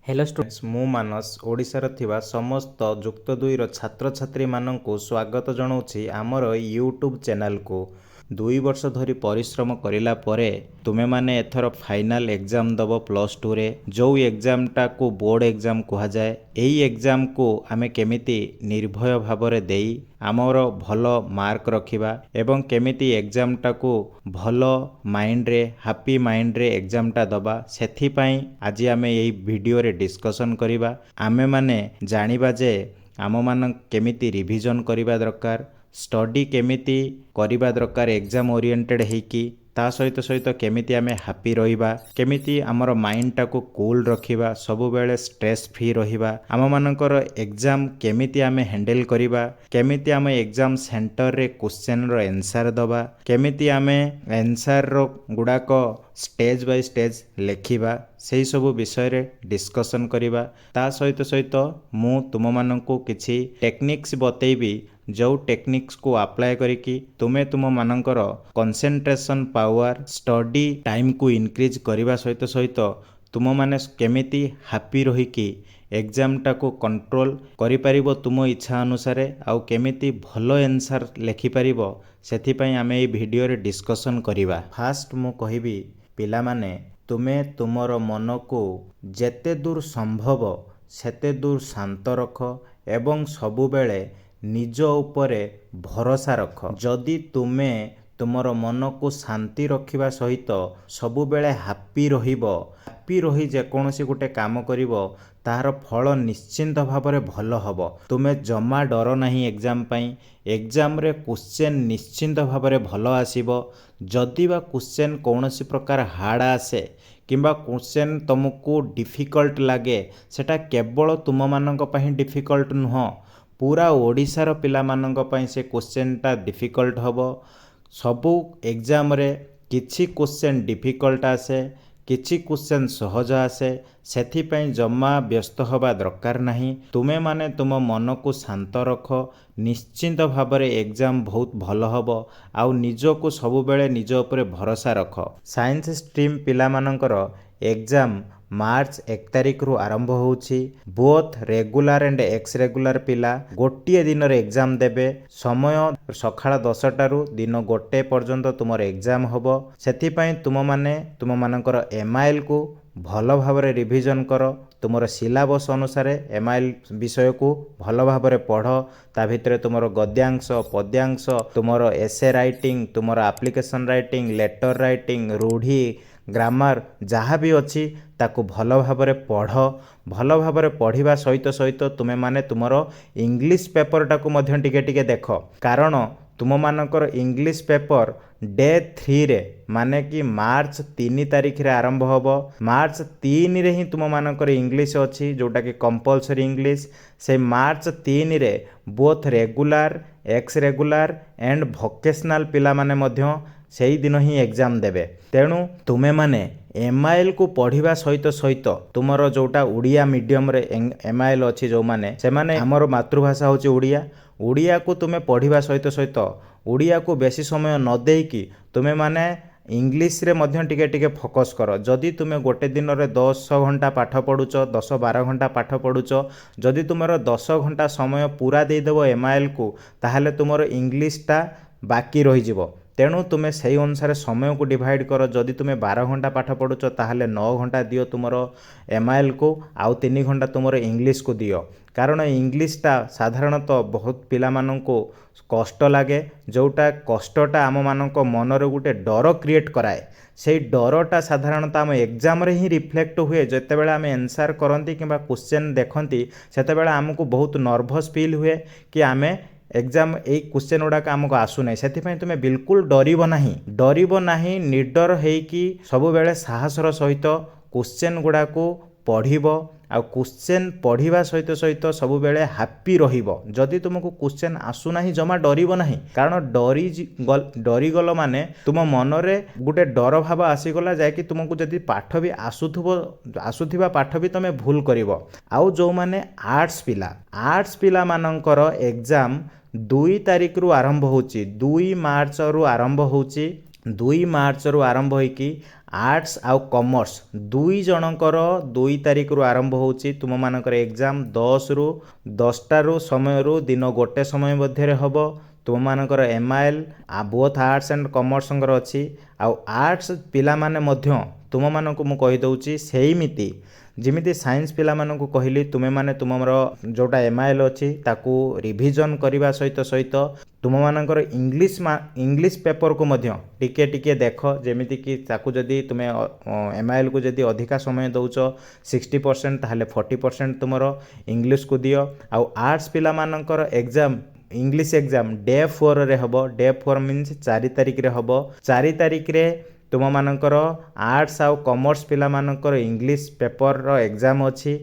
Hello students, मु मानस ओडिशार थिबा समस्त जुक्त दुईर छात्र छात्री माननकु स्वागत जनाऊँगी आमर यूट्यूब चैनल को। 2 वर्ष धरी परिश्रम करिला परे तुमे माने एथर फाइनल एग्जाम दब +2 रे जो एग्जाम टा को बोर्ड एग्जाम कहा जाए। एही एग्जाम को आमे केमिति निर्भय भावरे देई आमर भल मार्क रखिबा एवं केमिति एग्जाम टा को भल माइंड रे हैप्पी माइंड रे एग्जाम टा दबा सेथि पई आज आमे एही वीडियो रे डिस्कशन करिबा। आमे माने जानिबा जे आम मान केमिति रिविजन करिबा दरकार, स्टडी केमिति करिबा दरकार एग्जाम ओरिएंटेड हेकी, ता सहित सहित केमिति आमे हैप्पी रहिबा, केमिति हमर माइंड टा को कूल रखिबा, सब बेले स्ट्रेस फ्री रहिबा, आम मानकर एग्जाम केमिति आमे हैंडल करिबा, केमिति आमे एग्जाम सेंटर रे क्वेश्चन रो आंसर दबा, केमिति आमे आंसर रो गुडाक स्टेज बाय स्टेज लेखिबा, सेही सब विषय रे डिस्कशन करिबा। ता सहित सहित मु तुम माननकु किछि टेक्निक्स बतैबी जो टेक्निक्स को अप्लाई करिकी तुमे तुम मानकर कंसंट्रेशन पावर स्टडी टाइम को इंक्रीज करने सहित सहित तुम माने केमिति हैप्पी रहिकी एग्जाम टा को कंट्रोल करि परिबो तुम इच्छा अनुसार आउ केमिति भलो आंसर लेखि परिबो सेथि पई आमे ए वीडियो रे डिस्कशन करिबा। फास्ट मु कहिबी पिला माने तुमे तुमर मन को जेते दूर संभव सेते दूर शांत रख एवं सबु बेले निज उपरे भरोसा रख। जदि तुमे तुमर मन को शांति रखिबा सहित सबु बेले हैप्पी रहिबो, हैप्पी रही जेकोसी गोटे काम करिबो तार फल निश्चिंत भावरे भल हबो। तुमे जमा डर नहीं एग्जाम पई, एग्जाम रे क्वेश्चन निश्चिंत भावरे भल आसीबो। जदि बा क्वेश्चन कौनसी प्रकार हार्ड आसे किंबा क्वेश्चन तुमको डिफिकल्ट लागे सेटा केवल तुम मानक पई डिफिकल्ट नुह, पूरा ओडिशार पिला मानक पई से क्वेश्चन टा डिफिकल्ट हबो। सबु एग्जाम रे किछि क्वेश्चन डिफिकल्ट आसे, किछि क्वेश्चन सहज आसे, सेथि पई जम्मा व्यस्त हवा दरकार नहीं। तुमे माने तुम मन को शांत रख, निश्चिंत भावरे एग्जाम बहुत भल हबो आउ निज को सबु बेले निज उपरे भरोसा रख। साइंस स्ट्रीम पिला मानकर एग्जाम मार्च 1 तारिख रु आरंभ होउछि। Both regular and ex regular पिला गोटिए दिन रे एग्जाम देबे। समय सकाळ 10टा रु दिन 1 पर्यंत तुमर एग्जाम हबो। सेथि पई तुम माने तुम मानकर एमआईएल को भल भावरे रिविजन कर, तुमर सिलेबस अनुसार एमआईएल विषय को भल भावरे पढ़। ता भितरे तुमर गद्यांश पद्यांश तुमर एसे राइटिंग, तुमर एप्लिकेशन राइटिंग, लेटर राइटिंग, रूढ़ी ग्रामर जहाँ भी अच्छी ताकू भल भावरे पढ़। भल भावरे पढ़िबा सहित सहित तुमे माने तुमर इंग्लिश पेपर टाकू मध्य टिके टिके देख, कारण तुम मानकर इंग्लिश पेपर डे 3 रे माने कि मार्च 3 तारिख रे आरंभ होबो। मार्च 3 रे ही तुम मानकर इंग्लिश अच्छी जोटा कि कंपलसरी इंग्लिश। से मार्च 3 रे both regular x regular and vocational पिला माने मध्य सेही दिन ही एग्जाम देबे। तेणु तुमे माने एमआईएल को पढ़िबा सहित सहित तुमर जोटा उड़िया मीडियम रे एमआईएल अच्छी जो माने से माने हमर मातृभाषा होची उड़िया, उड़िया को तुमे पढ़िबा सहित सहित उड़िया को बेसी समय न देकी तुमे माने इंग्लिश रे मध्य टिके टिके फोकस कर। जदि तुमे गोटे दिन रे 10 घंटा पाठ पढ़ुच, 10-12 घंटा पाठ पढ़ुच, जदि तुमर 10 घंटा समय पूरा दे देबो एमआईएल को ताहले तुमर इंग्लिश टा बाकी रहि जिवो। तेणु तुमे सही अनुसार समय को डिवाइड कर। जदि तुमे 12 घंटा पाठ पढ़ुच ताहले 9 घंटा दियो तुमर एमआईएल को, आउ 3 घंटा तुमर इंग्लिश को दियो। कारण इंग्लिशटा साधारणतः बहुत पिला माननको कष्ट लागे, जोटा कष्टटा आम मानक मनरे गोटे डर क्रिएट कराए। से डरटा साधारणतः आम एग्जाम रे ही रिफ्लेक्ट हुए। जिते बेले आम आंसर करती कि क्वेश्चन देखती सेते बेले आमको बहुत नर्भस फील हुए कि आमे एग्जाम ए क्वेश्चन गुड़ाक आमको आसुना। से तुम्हें बिल्कुल डरब नहीं, निडर होइकी सब बेले साहसर सहित क्वेश्चन गुड़ाक पढ़िब। आ क्वेश्चन पढ़िबा सहित सहित सब बेले हैप्पी रहिबो। जदि तुमको क्वेश्चन आसुना जमा डरब नहीं, कारण डरीगल माने तुम मनरे गोटे डर भाव आसीगला जाकि तुमको जदि पाठ भी आसुथिबा पाठ भी तुम भूल करिवो। आउ जो माने आर्ट्स पिला मानकर एग्जाम 2 तारिख रु आरंभ होची, 2 मार्च रु आरंभ होची। 2 ମାର୍ଚ୍ଚରୁ ଆରମ୍ଭ ହୋଇକି ଆର୍ट्ସ ଆଉ କମର୍ସ ଦୁଇ ଜଣଙ୍କର 2 ତାରିଖରୁ ଆରମ୍ଭ ହେଉଛି ତୁମମାନଙ୍କର ଏକ୍ଜାମ୍ 10ରୁ 10ଟାରୁ ସମୟରୁ ଦିନ 1 ସମୟ ମଧ୍ୟରେ ହେବ। ତୁମମାନଙ୍କର MIL ବୋଥ୍ ଆର୍ଟ୍ସ ଆଣ୍ଡ କମର୍ସଙ୍କର ଅଛି। ଆଉ ଆର୍ଟ୍ସ ପିଲାମାନେ ମଧ୍ୟ ତୁମମାନଙ୍କୁ ମୁଁ କହିଦେଉଛି ସେଇମିତି ଯେମିତି ସାଇନ୍ସ ପିଲାମାନଙ୍କୁ କହିଲି ତୁମେମାନେ ତୁମର ଯେଉଁଟା MIL ଅଛି ତାକୁ ରିଭିଜନ୍ କରିବା ସହିତ ତୁମମାନଙ୍କର ଇଂଲିଶ ପେପରକୁ ମଧ୍ୟ ଟିକେ ଟିକେ ଦେଖ। ଯେମିତିକି ତାକୁ ଯଦି ତୁମେ MILକୁ ଯଦି ଅଧିକା ସମୟ ଦେଉଛ 60% ତାହେଲେ 40% ତୁମର ଇଂଲିଶକୁ ଦିଅ। ଆଉ ଆର୍ଟ୍ସ ପିଲାମାନଙ୍କର ଏକ୍ଜାମ୍ ଇଂଲିଶ ଏକ୍ଜାମ୍ ଡେ 4ରେ ହେବ। ଡେ 4 ମିନ୍ସ 4 ତାରିଖରେ ହେବ। 4 ତାରିଖରେ ତୁମମାନଙ୍କର ଆର୍ଟ୍ସ ଆଉ କମର୍ସ ପିଲାମାନଙ୍କର ଇଂଲିଶ ପେପରର ଏକ୍ଜାମ୍ ଅଛି।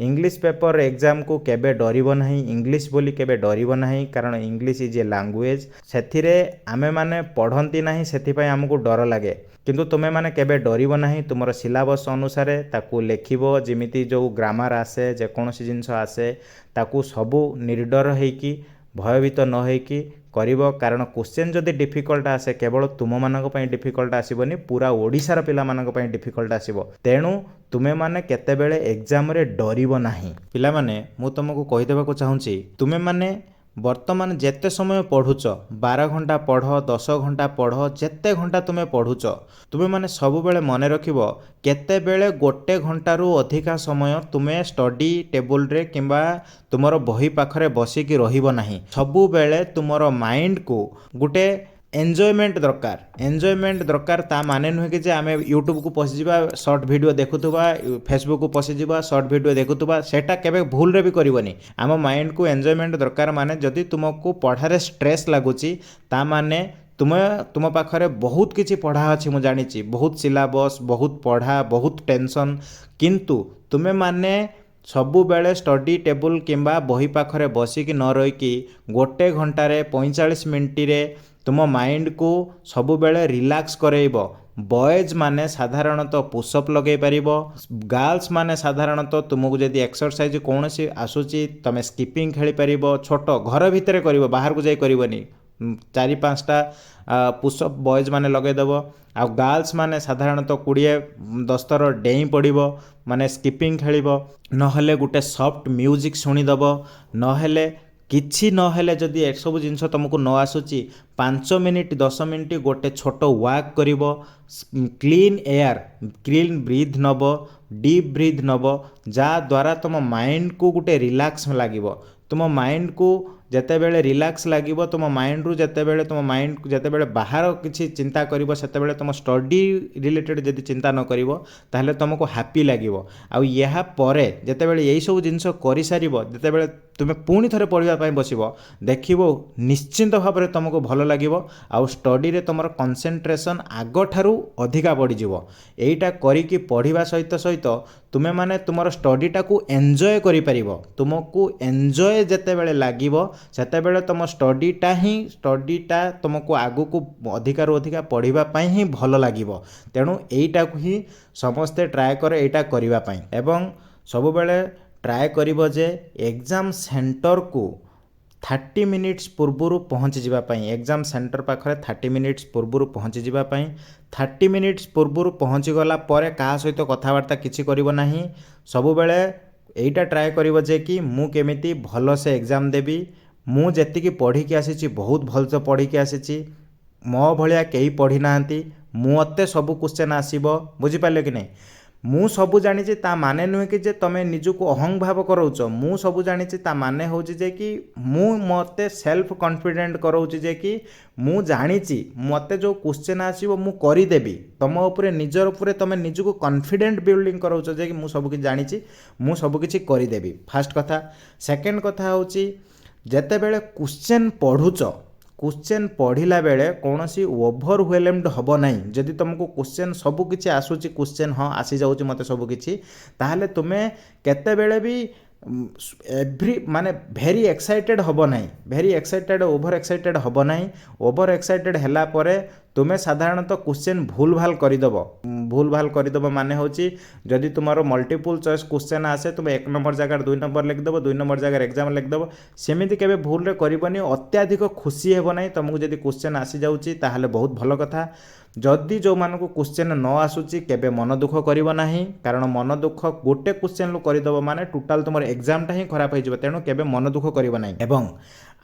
ଇଂଲିଶ ପେପର ଏକ୍ଜାମ୍କୁ କେବେ ଡରିବ ନାହିଁ। ଇଂଲିଶ ବୋଲି କେବେ ଡରିବ ନାହିଁ, କାରଣ ଇଂଲିଶ ଇଜ୍ ଏ ଲାଙ୍ଗୁଏଜ୍। ସେଥିରେ ଆମେମାନେ ପଢ଼ନ୍ତି ନାହିଁ, ସେଥିପାଇଁ ଆମକୁ ଡର ଲାଗେ। କିନ୍ତୁ ତୁମେମାନେ କେବେ ଡରିବ ନାହିଁ। ତୁମର ସିଲାବସ୍ ଅନୁସାରେ ତାକୁ ଲେଖିବ। ଯେମିତି ଯେଉଁ ଗ୍ରାମାର ଆସେ, ଯେକୌଣସି ଜିନିଷ ଆସେ ତାକୁ ସବୁ ନିର୍ଡର ହେଇକି ଭୟଭୀତ ନ ହେଇକି କରିବ। କାରଣ କ୍ୱେଶ୍ଚନ୍ ଯଦି ଡିଫିକଲ୍ଟ ଆସେ କେବଳ ତୁମମାନଙ୍କ ପାଇଁ ଡିଫିକଲ୍ଟ ଆସିବନି, ପୁରା ଓଡ଼ିଶାର ପିଲାମାନଙ୍କ ପାଇଁ ଡିଫିକଲ୍ଟ ଆସିବ। ତେଣୁ ତୁମେମାନେ କେତେବେଳେ ଏକ୍ଜାମ୍ରେ ଡରିବ ନାହିଁ। ପିଲାମାନେ, ମୁଁ ତୁମକୁ କହିଦେବାକୁ ଚାହୁଁଛି, ତୁମେମାନେ ବର୍ତ୍ତମାନ ଯେତେ ସମୟ ପଢ଼ୁଛ, 12 ଘଣ୍ଟା ପଢ଼, 10 ଘଣ୍ଟା ପଢ଼, ଯେତେ ଘଣ୍ଟା ତୁମେ ପଢ଼ୁଛ, ତୁମେମାନେ ସବୁବେଳେ ମନେ ରଖିବ କେତେବେଳେ 1 ଘଣ୍ଟାରୁ ଅଧିକା ସମୟ ତୁମେ ଷ୍ଟଡି ଟେବୁଲରେ କିମ୍ବା ତୁମର ବହି ପାଖରେ ବସିକି ରହିବ ନାହିଁ। ସବୁବେଳେ ତୁମର ମାଇଣ୍ଡକୁ ଗୋଟେ ଏନ୍ଜୟମେଣ୍ଟ ଦରକାର। ତା ମାନେ ନୁହେଁ କି ଯେ ଆମେ ୟୁଟ୍ୟୁବକୁ ପଶିଯିବା, ସର୍ଟ ଭିଡ଼ିଓ ଦେଖୁଥିବା, ଫେସବୁକକୁ ପଶିଯିବା, ସର୍ଟ ଭିଡ଼ିଓ ଦେଖୁଥିବା, ସେଇଟା କେବେ ଭୁଲରେ ବି କରିବନି। ଆମ ମାଇଣ୍ଡକୁ ଏନ୍ଜୟମେଣ୍ଟ ଦରକାର। ମାନେ ଯଦି ତୁମକୁ ପଢ଼ାରେ ଷ୍ଟ୍ରେସ୍ ଲାଗୁଛି, ତା ମାନେ ତୁମ ପାଖରେ ବହୁତ କିଛି ପଢ଼ା ଅଛି, ମୁଁ ଜାଣିଛି, ବହୁତ ସିଲାବସ୍, ବହୁତ ପଢ଼ା, ବହୁତ ଟେନସନ୍, କିନ୍ତୁ ତୁମେମାନେ ସବୁବେଳେ ଷ୍ଟଡି ଟେବୁଲ କିମ୍ବା ବହି ପାଖରେ ବସିକି ନ ରହିକି 1 ଘଣ୍ଟାରେ 45 ମିନିଟରେ ତୁମ ମାଇଣ୍ଡକୁ ସବୁବେଳେ ରିଲାକ୍ସ କରେଇବ। ବଏଜ୍ ମାନେ ସାଧାରଣତଃ ପୁଷଅପ୍ ଲଗାଇ ପାରିବ। ଗାର୍ଲସ ମାନେ ସାଧାରଣତଃ ତୁମକୁ ଯଦି ଏକ୍ସରସାଇଜ୍ କୌଣସି ଆସୁଛି, ତୁମେ ସ୍କିପିଂ ଖେଳିପାରିବ। ଛୋଟ ଘର ଭିତରେ କରିବ, ବାହାରକୁ ଯାଇ କରିବନି। 4-5ଟା ପୁଷଅପ୍ ବଏଜ୍ ମାନେ ଲଗାଇଦେବ। ଆଉ ଗାର୍ଲସ ମାନେ ସାଧାରଣତଃ 20-10 ଥର ଡେଇଁ ପଡ଼ିବ, ମାନେ ସ୍କିପିଂ ଖେଳିବ। ନହେଲେ ଗୋଟେ ସଫ୍ଟ ମ୍ୟୁଜିକ୍ ଶୁଣିଦେବ। କିଛି ନହେଲେ ଯଦି ଏସବୁ ଜିନିଷ ତୁମକୁ ନ ଆସୁଛି, 5 ମିନିଟ୍ 10 ମିନିଟ୍ ଗୋଟେ ଛୋଟ ୱାକ୍ କରିବ। କ୍ଲିନ୍ ଏୟାର, କ୍ଲିନ୍ ବ୍ରିଥ୍ ନେବ, ଡିପ୍ ବ୍ରିଥ୍ ନେବ, ଯାହାଦ୍ୱାରା ତୁମ ମାଇଣ୍ଡକୁ ଗୋଟେ ରିଲାକ୍ସ ଲାଗିବ। ତୁମ ମାଇଣ୍ଡକୁ ଯେତେବେଳେ ରିଲାକ୍ସ ଲାଗିବ, ତୁମ ମାଇଣ୍ଡରୁ ଯେତେବେଳେ ବାହାର କିଛି ଚିନ୍ତା କରିବ, ସେତେବେଳେ ତୁମ ଷ୍ଟଡି ରିଲେଟେଡ୍ ଯଦି ଚିନ୍ତା ନ କରିବ, ତାହେଲେ ତୁମକୁ ହାପି ଲାଗିବ। ଆଉ ଏହା ପରେ ଯେତେବେଳେ ଏଇସବୁ ଜିନିଷ କରିସାରିବ, ଯେତେବେଳେ ତୁମେ ପୁଣି ଥରେ ପଢ଼ିବା ପାଇଁ ବସିବ, ଦେଖିବ ନିଶ୍ଚିନ୍ତ ଭାବରେ ତୁମକୁ ଭଲ ଲାଗିବ। ଆଉ ଷ୍ଟଡିରେ ତୁମର କନସେନ୍ଟ୍ରେସନ୍ ଆଗଠାରୁ ଅଧିକା ବଢ଼ିଯିବ। ଏଇଟା କରିକି ପଢ଼ିବା ସହିତ ତୁମେମାନେ ତୁମର ଷ୍ଟଡିଟାକୁ ଏନ୍ଜୟ କରିପାରିବ। ତୁମକୁ ଏନ୍ଜୟ ଯେତେବେଳେ ଲାଗିବ, ସେତେବେଳେ ତୁମ ଷ୍ଟଡିଟା ତୁମକୁ ଆଗକୁ ଅଧିକାରୁ ଅଧିକା ପଢ଼ିବା ପାଇଁ ହିଁ ଭଲ ଲାଗିବ। ତେଣୁ ଏଇଟାକୁ ହିଁ ସମସ୍ତେ ଟ୍ରାଏ କର ଏଇଟା କରିବା ପାଇଁ। ଏବଂ ସବୁବେଳେ ଟ୍ରାଏ କରିବ ଯେ ଏକ୍ଜାମ୍ ସେଣ୍ଟରକୁ 30 ମିନିଟ୍ସ ପୂର୍ବରୁ ପହଞ୍ଚିଯିବା ପାଇଁ। ଏକ୍ଜାମ୍ ସେଣ୍ଟର ପାଖରେ 30 ମିନିଟ୍ସ ପୂର୍ବରୁ ପହଞ୍ଚିଯିବା ପାଇଁ। 30 ମିନିଟ୍ସ ପୂର୍ବରୁ ପହଞ୍ଚିଗଲା ପରେ କାହା ସହିତ କଥାବାର୍ତ୍ତା କିଛି କରିବ ନାହିଁ। ସବୁବେଳେ ଏଇଟା ଟ୍ରାଏ କରିବ ଯେ କି ମୁଁ କେମିତି ଭଲସେ ଏକ୍ଜାମ୍ ଦେବି। ମୁଁ ଯେତିକି ପଢ଼ିକି ଆସିଛି, ବହୁତ ଭଲସେ ପଢ଼ିକି ଆସିଛି। ମୋ ଭଳିଆ କେହି ପଢ଼ି ନାହାନ୍ତି। ମୋତେ ସବୁ କ୍ୱେଶ୍ଚନ୍ ଆସିବ। ବୁଝିପାରିଲେ କି ନାହିଁ? ମୁଁ ସବୁ ଜାଣିଛି ତା ମାନେ ନୁହେଁ କି ଯେ ତୁମେ ନିଜକୁ ଅହଂଭାବ କରାଉଛ। ମୁଁ ସବୁ ଜାଣିଛି ତା ମାନେ ହେଉଛି ଯେ କି ମୋତେ ସେଲ୍ଫ କନଫିଡେଣ୍ଟ କରାଉଛି ଯେ କି ମୁଁ ଜାଣିଛି ମୋତେ ଯେଉଁ କ୍ୱେଶ୍ଚନ୍ ଆସିବ ମୁଁ କରିଦେବି। ତୁମ ଉପରେ ନିଜର ଉପରେ ତୁମେ ନିଜକୁ କନଫିଡେଣ୍ଟ ବିଲ୍ଡିଂ କରାଉଛ ଯେ କି ମୁଁ ସବୁକିଛି ଜାଣିଛି, ମୁଁ ସବୁକିଛି କରିଦେବି। ଫାର୍ଷ୍ଟ କଥା। ସେକେଣ୍ଡ କଥା ହେଉଛି, ଯେତେବେଳେ କ୍ୱେଶ୍ଚନ୍ ପଢ଼ୁଛ, क्वेश्चन पढ़िला बेले कौनसी ओभरवेलम्ड हम ना। जदि तुमको क्वेश्चन सबकिछि आसूची, क्वेश्चन हाँ आसी जाऊँ मत सबकिछि, ताहले तुमे केतेबेले भी माने भेरी एक्साइटेड हम ना। भेरी एक्साइटेड ओभर एक्साइटेड हम ना। ओभर एक्साइटेड हैला परे तुमे साधारणतः क्वेश्चन भूल भाल करदेव माने होची जदि तुमार मल्टीपल चॉइस क्वेश्चन आसे तुम 1 नंबर जगह 2 नंबर लिखदेव, 2 नंबर जगह एग्जाम लिखदेव। सेमिति केबे भूल रे करबनी। अत्याधिक खुशी हेब ना। तुमको जदि क्वेश्चन आसी जाउची ताहले बहुत भल कथा। जदि जो मानक क्वेश्चन न आसूची केबे मन दुख करिवो नाही, कारण मन दुख गोटे क्वेश्चन लु करदब माने टोटाल तुम एग्जामटा ही खराब हो, तेणु केबे मन दुख करिवो नाही। एवं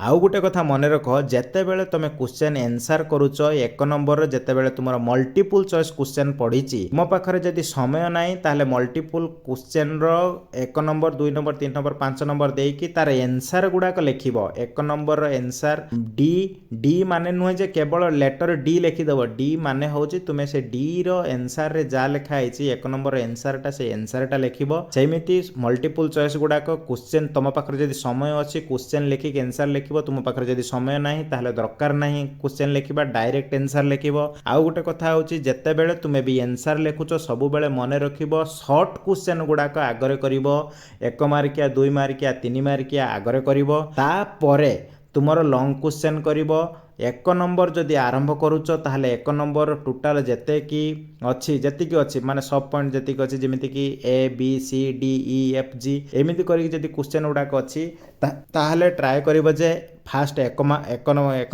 आउ गोटे कथा मन रख, जेते बेले तुम क्वेश्चन आंसर करूच एक नंबर जेते बेले तुम मल्टीपल चॉइस क्वेश्चन पढ़ी मो पाखरे जदि समय नाही ताहले मल्टीपल क्वेश्चन रो एक नंबर 2 नंबर 3 नंबर 5 नंबर देकी तार आंसर गुड़ाक लिखिबो। एक नंबर आंसर डी डी माने नुहे जे केवल लेटर डी लिखिदेव, डी माने होची तुमे से डी रो आंसर रे जा लिखा आइछि एक नंबर आंसरटा से आंसरटा लिखिबो। सेमिति मल्टीपल चॉइस गुड़ाक क्वेश्चन तुम पाखरे जदि समय अछि क्वेश्चन लिखिक आंसर लिखिबो, तुम पाखरे जदि समय नाही ताहले दरकार नाही क्वेश्चन लिखिबा, डायरेक्ट आंसर लिखिबो। आउ गोटे कथा होची जेते बेले तुमे भी आंसर लिखुचो सब बेले मन रखिबो शॉर्ट क्वेश्चन गुड़ाक आगरे करिबो, 1 मार्किया 2 मार्किया 3 मार्किया आगरे करिबो, तापरे तुमरो लॉन्ग क्वेश्चन करिबो। 1 नंबर जदि आरंभ करूच ताहले 1 नंबर टोटाल जेते की अच्छी माने सब पॉइंट जेति की अच्छी जेमिति की A B C D E F G एमिति करी जदि क्वेश्चन गुड़ाक अच्छी ताहले ट्राए करिबो जे फास्ट एक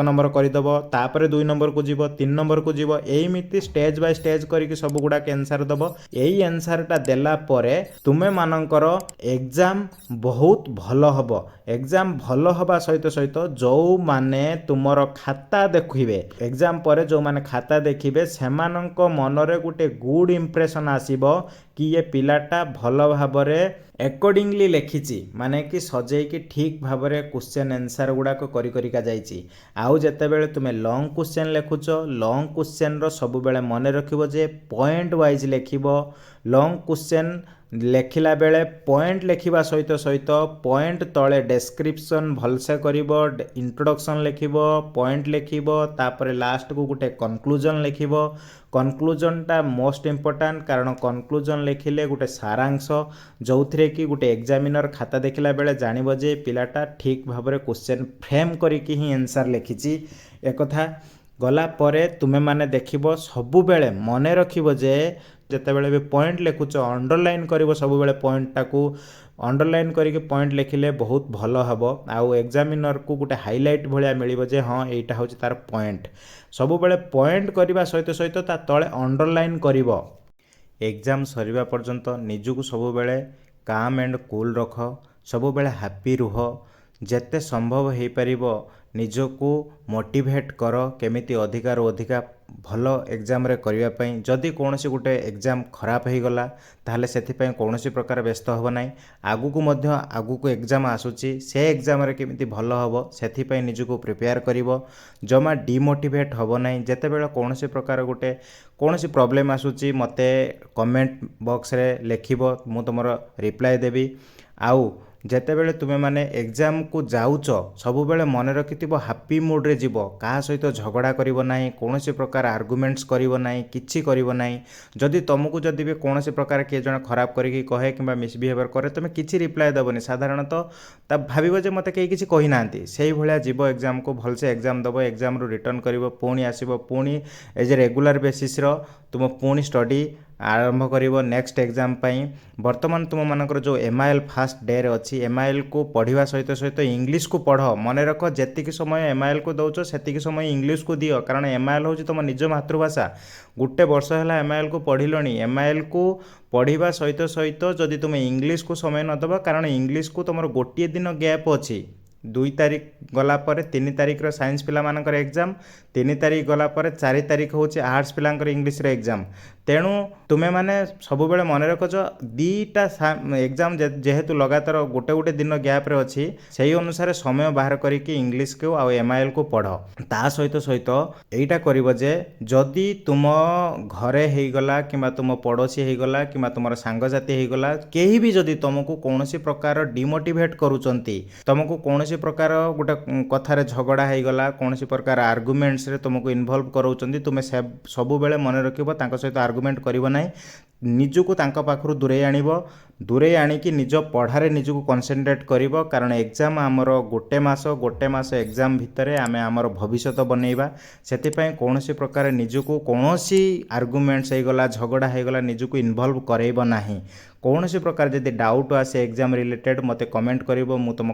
नंबर करदेव, तापर 2 नंबर को जीव, 3 नंबर को जीव, एमिति स्टेज बाय स्टेज करके सब गुड़ाक आंसर दब। यही आंसरटा देला परे तुमे मानकर एग्जाम बहुत भल हबो। एग्जाम भल हबा सहित सहित जो माने तुमर खाता देखिबे, एग्जाम परे जो माने खाता देखिबे सेमानंक मनरे गुटे गुड इंप्रेशन आसीबो कि ये पिलाटा भल भाबरे एकॉर्डिंगली लिखिची, माने कि सजेकी ठीक भाबरे क्वेश्चन आंसर गुड़ाक करी करिका जाइची। आउ जेते बेले तुमे लॉन्ग क्वेश्चन लिखुच लॉन्ग क्वेश्चन रो सब बेले मन रखिबो जे पॉइंट वाइज लिखिबो। लॉन्ग क्वेश्चन लेखिला बेले पॉइंट लिखिबा सहित सहित पॉइंट तले डेस्क्रिप्शन भलसे करिबो, इंट्रोडक्शन लिखिबो, पॉइंट लिखिबो, तापर लास्ट को गुटे कंक्लूजन लिखिबो। कंक्लूजनटा मोस्ट इंपोर्टेंट, कारण कंक्लूजन लिखिले गुटे सारांश जो थे कि गुटे एग्जामिनर खाता देखिला बेले जानबो जे पिलाटा ठीक भाबरे क्वेश्चन फ्रेम करिकी ही आंसर लिखिची। एक कथा गला परे तुमे माने देखिबो सबु बेले मने रखिबो जे जेते बेले भी पॉइंट लिखुच अंडरलाइन करिवो, सब बेले पॉइंटटा को अंडरलाइन करिके पॉइंट लिखिले बहुत भल हबो। आउ एग्जामिनर को गुटे हाइलाइट भलिया मिलिबो जे हाँ एटा होची तार पॉइंट। सब बेले पॉइंट करिबा सहित सहित ता तळे अंडरलाइन करिवो। एग्जाम सरिबा पर्यंत निजुको सब बेले काम एंड कूल रख, सब बेले हैप्पी रुह, जेते संभव हो पारिबो निजको मोटिवेट कर केमिति अधिकार अधिका भल एग्जाम रे करिया पई। जदि कोनोसी गुटे एग्जाम खराब हो गला ताहले सेथिपई कोनोसी प्रकार व्यस्त हो नाही। आगुको एग्जाम आसुची से एग्जाम रे केमिति भल हबो सेथिपई निजको प्रिपेयर करिवो, जमा डिमोटिवेट हबो नाही। जेते बेले कोनोसी प्रकार गुटे कोनोसी प्रॉब्लम आसुची मते कमेंट बॉक्स रे लिखिबो, मु तुमरो रिप्लाई देबी। आउ जेते बेले तुमे माने एग्जाम को जाउच सब बेले मन रखिथिबो हैप्पी मूड रे जीवो, का सहित झगड़ा करिवो नाही, कोनोसी प्रकार आर्गुमेंट्स करिवो नाही, किछि करिवो नाही। जदि तुमको जदि भी कोनोसी प्रकार के जण खराब करिकी कहे किबा मिसबिहेवियर करे तुमे किछि रिप्लाई दबोनी, साधारणतः ता भाबिबो जे मते केही किछि कहि नांती। सेही भलिया जीवो एग्जाम को भलसे एग्जाम दबो, एग्जाम रु रिटर्न करिवो, पुणी आसीबो, पुणी एज रेगुलर बेसिस रो तुम पुणी स्टडी आरंभ करिवो नेक्स्ट एग्जाम पई। वर्तमान तुम मानकर जो एमआईएल फास्ट डे रे अछि एमआईएल को पढ़िवा सहित सहित इंग्लिश को पढ़। मन रख जेतिकी समय एमआईएल को दउचो सेतिकी समय इंग्लिश को दियो, कारण एमआईएल होची तुम निज मातृभाषा। गुटे वर्ष हैला एमआईएल को पढ़िलणी, एमआईएल को पढ़िवा सहित सहित जदि तुम इंग्लिश को समय न दबा, कारण इंग्लिश को तुम गोटे दिन गैप अछि। 2 तारिख गला पर 3 तारिख रो साइंस पिला मानकर एग्जाम, 3 तारिख गला पर 4 तारिख होची आर्ट्स पिलांकर इंग्लिश रे एग्जाम। तेणु तुमे माने सब बेले मन रखो दीटा एग्जाम जेहेतु लगातार गोटे गोटे दिन गैप रे अछि, सेही अनुसार समय बाहर करिकी इंग्लिश को आ एमआईएल को पढ़। ता सहित सहित एइटा करिवो जे जदि तुम घरे हेई गला किबा तुम पड़ोसी हेई गला किबा तुमर सांगसाथी हेई गला, केही भी जदि तुमको कोनोसी प्रकार डिमोटिवेट करूचंती, तुमको कोनोसी प्रकार गोटे कथारे झगड़ा हेई गला, कोनोसी प्रकार आर्गुमेंट्स रे तुमको इन्वॉल्व करूचंती, तुमे सब बेले मन रखिबो तांको सहित आर्गुमेंट करिवो नाही, निजको तांको पाखरु दूरे आनिबो। ଦୂରେଇ ଆଣିକି ନିଜ ପଢ଼ାରେ ନିଜକୁ କନସେନ୍ଟ୍ରେଟ୍ କରିବ। କାରଣ ଏକ୍ଜାମ ଆମର ଗୋଟେ ମାସ ଏକ୍ଜାମ ଭିତରେ ଆମେ ଆମର ଭବିଷ୍ୟତ ବନେଇବା। ସେଥିପାଇଁ କୌଣସି ପ୍ରକାର ନିଜକୁ କୌଣସି ଆର୍ଗୁମେଣ୍ଟସ୍ ହେଇଗଲା, ଝଗଡ଼ା ହେଇଗଲା, ନିଜକୁ ଇନଭଲ୍ଭ କରେଇବ ନାହିଁ। କୌଣସି ପ୍ରକାର ଯଦି ଡାଉଟ୍ ଆସେ ଏକ୍ଜାମ ରିଲେଟେଡ୍ ମୋତେ କମେଣ୍ଟ କରିବ, ମୁଁ ତୁମ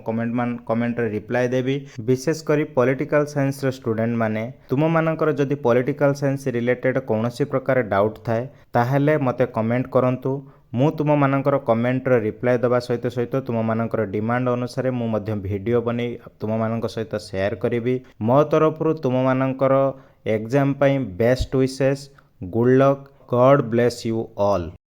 କମେଣ୍ଟରେ ରିପ୍ଲାଏ ଦେବି। ବିଶେଷ କରି ପଲିଟିକାଲ ସାଇନ୍ସର ଷ୍ଟୁଡେଣ୍ଟ ମାନେ, ତୁମମାନଙ୍କର ଯଦି ପଲିଟିକାଲ ସାଇନ୍ସ ରିଲେଟେଡ୍ କୌଣସି ପ୍ରକାର ଡାଉଟ୍ ଥାଏ ତାହେଲେ ମୋତେ କମେଣ୍ଟ କରନ୍ତୁ। ମୁଁ ତୁମମାନଙ୍କର କମେଣ୍ଟର ରିପ୍ଲାଏ ଦେବା ସହିତ ତୁମମାନଙ୍କର ଡିମାଣ୍ଡ ଅନୁସାରେ ମୁଁ ମଧ୍ୟ ଭିଡ଼ିଓ ବନେଇ ତୁମମାନଙ୍କ ସହିତ ସେୟାର କରିବି। ମୋ ତରଫରୁ ତୁମମାନଙ୍କର ଏକ୍ଜାମ ପାଇଁ best wishes, good luck, God bless you all.